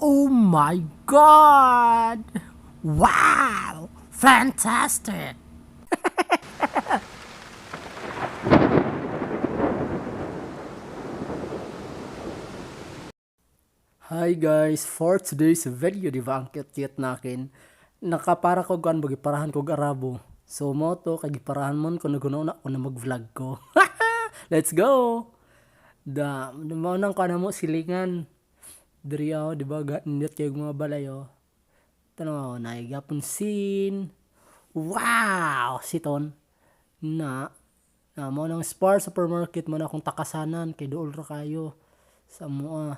Oh my god! Wow! Fantastic! Hi guys, for today's video, di ba ang cute-cute nakin? Nakapara ko gan bagiparahan ko garabo. So mo to kagiparahan mon ko naguno na ko na mag-vlog ko. Let's go. Mo nang kana mo silingan. Diriyo, di ba ganit kay mga balayo. Tanaw na gapon scene. Wow, siton na mo nang Spar supermarket mo na akong takasanan kay dool ra kayo sa mua.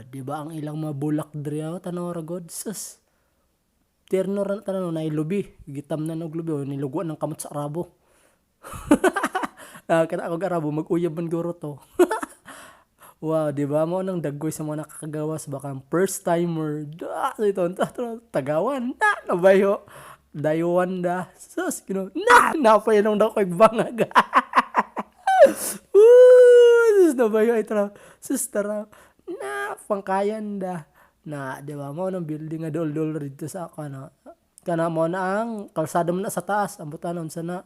Di ba ang ilang mga bulak diri tanaw ra god sus. Terno ra tanaw na ilubi, gitam na og lubi niluguan ng kamot sa arabo. Kada ako arabo mag-uyab man guro to. Wow, di ba mo nang daggoy sa mga nakakagawas baka first timer. Ito tagawan na nabayo. Dayuan da. Sus, pa yan daw ko'y bangag. Sus, nabayo ay tara. Sus, tara. Pangkayan da. Di ba mo nang building nga dol-dol rito sa kana. Kana mo na ang kalsada mo na sa taas. Ang butanon sana.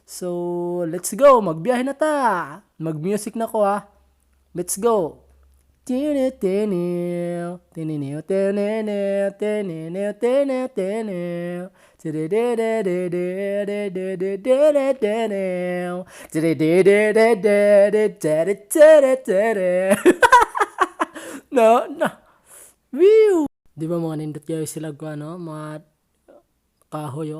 So, let's go. Magbiyahe na ta. Mag-music na ko ha. Let's go. No. Woo! Di ba mga nindot kayo sila ko mga kahoy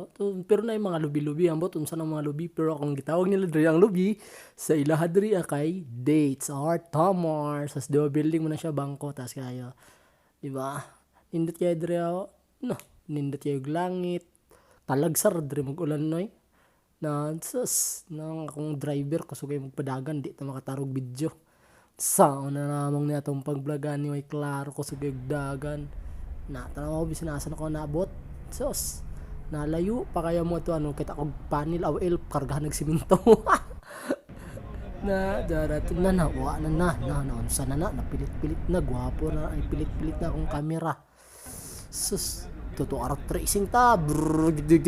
pero na yung mga lubi-lubi ambot unsa ng mga lubi pero akong gitawag nila diri ang lubi sa ilaha diri kay dates or tamar sa building mo na siya bangko tas kayo di ba nindot kayo diri nindot kayo langit talagsar diri mag-ulan noy nang akong driver kusugay magpadagan di ta makatarog video sa na namang ni atong pagvlogan ni way klaro kusugay dagan na tanaw bisan asan ako naabot sus nalayo pa kaya mo ito kita kog panel awel kargahan ng siminto darating na nawa na unsa na napilit-pilit na gwapo na ay pilit-pilit na akong camera sus totoo arat tracing ta dig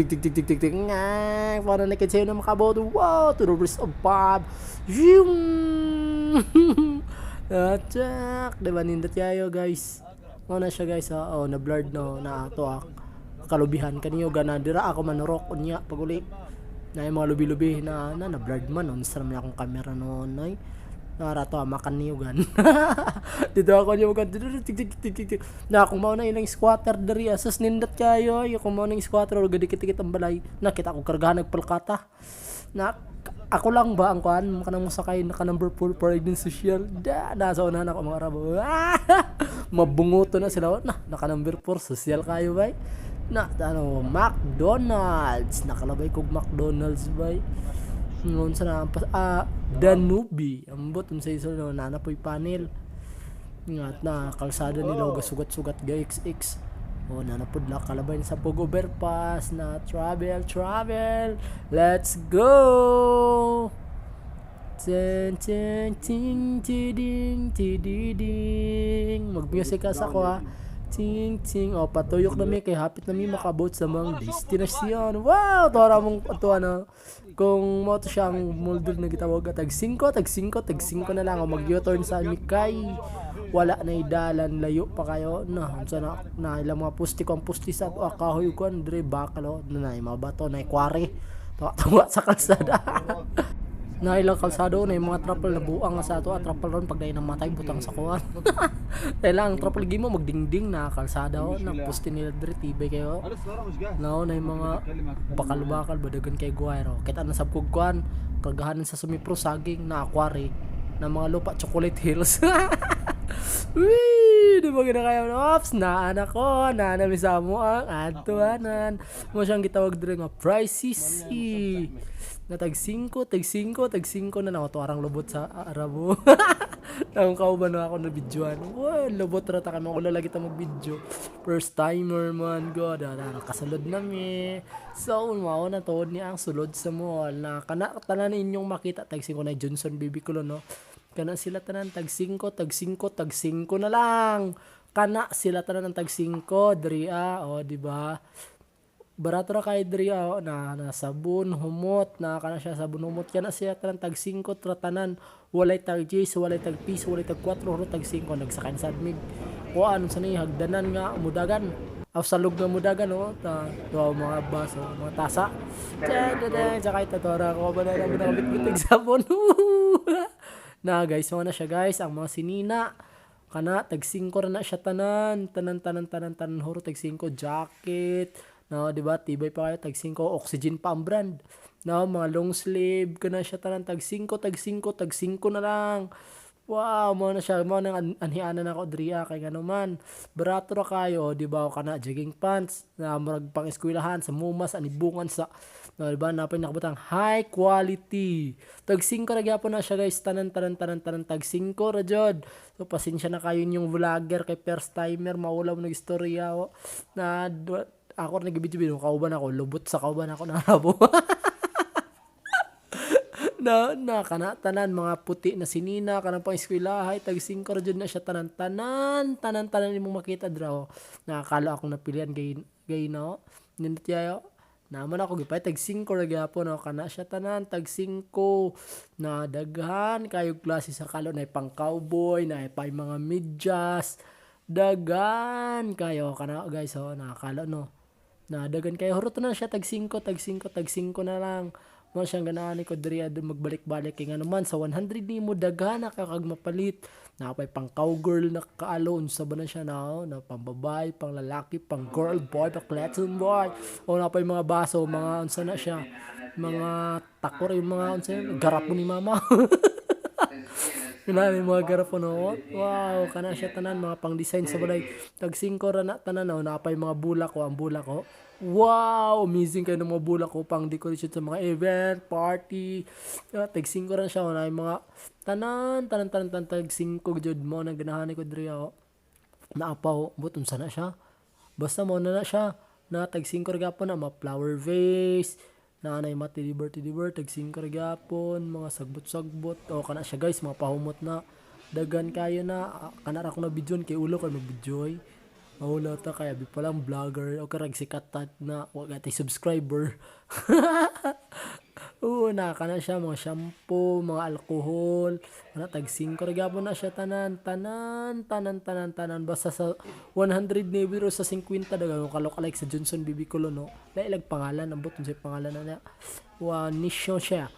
ngay para nakita na makaboto wow to the rest of Bob Atsak diba nindot kayo guys na siya guys na blurred na ato kalubihan kaniyo gana dira ako manurok unya paguli na yung mga lubi-lubi na blurred man unsa man akong camera noon ay narato makan niyo gan dito ako niyo gan tik na akong mao na ilang squatter diri asas nindot kayo yung mao nang squatter og dikit-dikit ang balay nakita ko kargahan nagpalkata na ako lang ba ang kuan kanang mosakay naka number 4 for din social nasa unahan ako mga rabo mabungoto na sila naka number 4 social kayo bay McDonald's nakalabay kog McDonald's bay ngon sa Danube ambot unsa iso nanapoy panel ngat na kalsada nila og sugat-sugat ga XX nanapod la kalabay sa pog overpass na travel let's go ting tiding mag-music ka sa ko ting patuyok na mi kay hapit na mi makabot sa mga destinasyon wow tora mong kung mo to siyang mulder na gitawag tag 5 na lang mag U-turn sa mi kay wala na idalan layo pa kayo unsa na ilang mga pusti sa kahoy ko andre bakalo na mga bato na kware tawa sa kalsada na ilang kalsado na yung mga trapal na buang sa ato trapal ron pag dahil namatay butang sa kuwan kailang trapal gimo magdingding na kalsada na pusti nila diri tibay kayo na yung mga bakal badagan kay guayro kita na sab kog kuan kargahanan sa sumipro saging na aquari na mga lupa chocolate hills wee di ba ginakayo ops na anak ko na namisa mo ang atuanan mo siyang gitawag diri nga prices na tag 5 na lang to arang lubot sa arabo nang kauban na ako na videoan lubot ra ta kamo ulo lagi ta mag video first timer man god kasulod na mi so mao na to ni ang sulod sa mall na kana tanan inyong makita tag 5 na Johnson baby ko Kana sila tanan tag 5 na lang. Kana sila tanan ng tag 5 diri o di ba? Barato ra kay diri na sabon humot na kana siya sabon humot kana siya tanan tag 5 tanan walay tag Gs walay tag piso walay tag 4 huro tag 5 nagsakan sa admin o ano sa ni hagdanan nga mudagan aw salog nga mudagan mga baso mga tasa tsaka itatora ko ba na bitbit sabon na guys mo na siya guys ang mga sinina kana tag 5 ra na siya tanan huro tag 5 jacket. No, di ba? Tibay pa kayo tag 5 oxygen pa ang brand. No, mga long sleeve kana siya tanan tag 5 na lang. Wow, mo na siya mo nang anhianan ako diri kay ganuman. Barato ra kayo, di ba? Kana jogging pants na murag pang eskwelahan sa mumas anibungan sa no, di ba? Napay nakabutang high quality. Tag 5 ra gyapon na siya guys, tanan tag 5 ra jud. So pasensya na kayo yung vlogger kay first timer maulaw nag istorya na ako rin nag-video kauban ako lubot sa kauban ako na rabo na kana tanan mga puti na sinina kanang pang eskwelahay tag 5 ra jud na siya tanan imong makita draw nakakalo akong napilian gay no nindot yayo naman ako gipay tag 5 ra gyapon kana siya tanan tag 5 na daghan kayo klase sa kalo na pang cowboy na pay mga medyas dagan kayo kana guys nakakalo no na dagan kayo hurot na siya tag 5 na lang mo siyang ganahan ko diri magbalik-balik kay nga naman sa 100 nimo daghan na kag mapalit na pay pang cowgirl na kaalon sa ba na siya na pambabay pang lalaki pang girl boy pang Latin boy o na pay mga baso mga unsa na siya mga takor yung mga unsa garap ni mama Kinami mga garapon wow, kana siya tanan mga pang-design sa balay. Tag 5 ra na tanan napay mga bulak ang bulak ko. Wow, amazing kayo ng mga bulak ko pang decoration sa mga event, party. Tag 5 ra siya na mga tanan tag 5 jud mo nang ganahan ko diri ako. Naapaw buton sana siya. Basta mo na siya na tag 5 ra gyapon na mga flower vase. Nanay mati liberty tag 5 ra gyapon mga sagbot o kana siya guys mga pahumot na dagan kayo na kana ra ko na bidyon kay ulo kay mag-videoy mawala ta kaya bi pa lang vlogger o karag sikat na wag ati subscriber na kana siya mga shampoo mga alcohol kana tag 5 ra gyapon na siya tanan basta sa 100 nebiro sa 50 dagan kalok-alike sa Johnson Bibi Colo no lailag pangalan ang buton sa pangalan na wa nisyo siya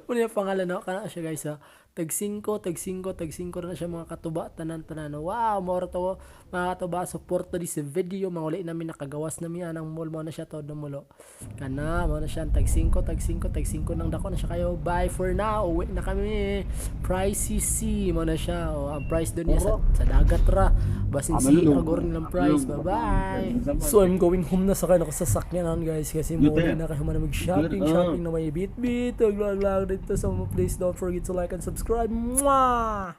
una pangalan no kana siya guys tag 5 na siya mga katuba tanan wow moro to mga katuba suporta di sa video mga uli namin nakagawas na miya ng mall mo na siya todo mulo kana mo na siya tag 5 nang dako na siya kayo bye for now uwi na kami pricey sea mo na siya ang price doon niya sa dagat ra basin si agor nilang price bye bye so I'm going home na sa kayo nakasasakyan guys kasi mo na kayo man mag-shopping na may bit vlog dito sa mga place don't forget to like and subscribe. Mwah!